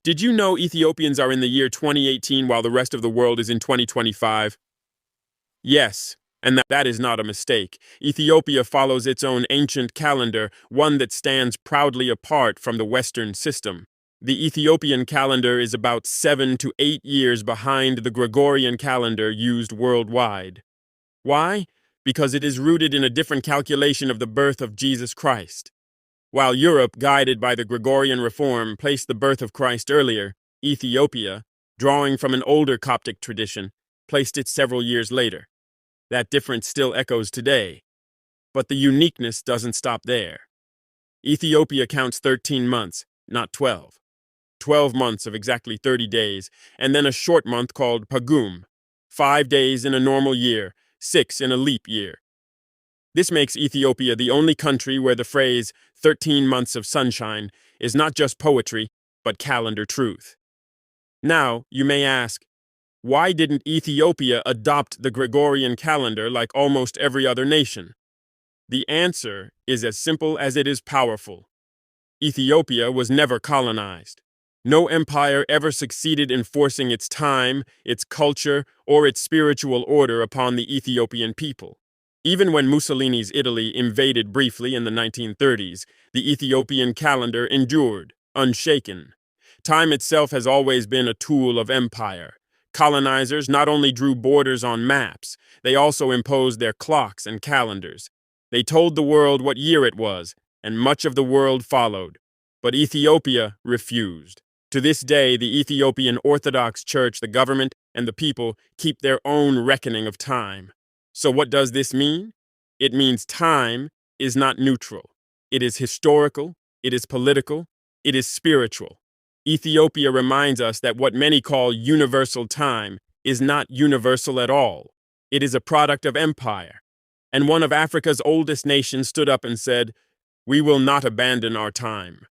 Did you know Ethiopians are in the year 2018 while the rest of the world is in 2025? Yes, and that is not a mistake. Ethiopia follows its own ancient calendar, one that stands proudly apart from the Western system. The Ethiopian calendar is about 7 to 8 years behind the Gregorian calendar used worldwide. Why? Because it is rooted in a different calculation of the birth of Jesus Christ. While Europe, guided by the Gregorian reform, placed the birth of Christ earlier, Ethiopia, drawing from an older Coptic tradition, placed it several years later. That difference still echoes today. But the uniqueness doesn't stop there. Ethiopia counts 13 months, not 12. 12 months of exactly 30 days, and then a short month called Pagum, 5 days in a normal year, 6 in a leap year. This makes Ethiopia the only country where the phrase 13 months of sunshine is not just poetry, but calendar truth. Now, you may ask, why didn't Ethiopia adopt the Gregorian calendar like almost every other nation? The answer is as simple as it is powerful. Ethiopia was never colonized. No empire ever succeeded in forcing its time, its culture, or its spiritual order upon the Ethiopian people. Even when Mussolini's Italy invaded briefly in the 1930s, the Ethiopian calendar endured, unshaken. Time itself has always been a tool of empire. Colonizers not only drew borders on maps, they also imposed their clocks and calendars. They told the world what year it was, and much of the world followed. But Ethiopia refused. To this day, the Ethiopian Orthodox Church, the government, and the people keep their own reckoning of time. So what does this mean? It means time is not neutral. It is historical, it is political, it is spiritual. Ethiopia reminds us that what many call universal time is not universal at all. It is a product of empire. And one of Africa's oldest nations stood up and said, "We will not abandon our time."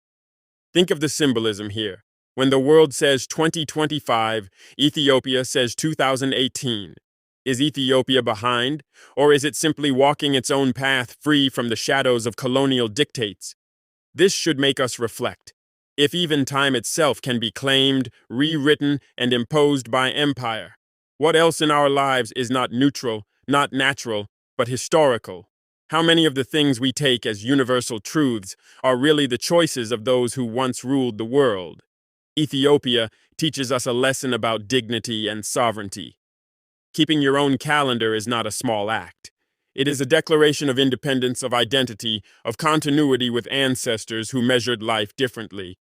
Think of the symbolism here. When the world says 2025, Ethiopia says 2018. Is Ethiopia behind, or is it simply walking its own path free from the shadows of colonial dictates? This should make us reflect. If even time itself can be claimed, rewritten, and imposed by empire, what else in our lives is not neutral, not natural, but historical? How many of the things we take as universal truths are really the choices of those who once ruled the world? Ethiopia teaches us a lesson about dignity and sovereignty. Keeping your own calendar is not a small act. It is a declaration of independence, of identity, of continuity with ancestors who measured life differently.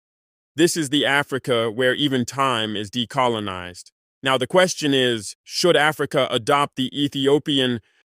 This is the Africa where even time is decolonized. Now the question is, should Africa adopt the Ethiopian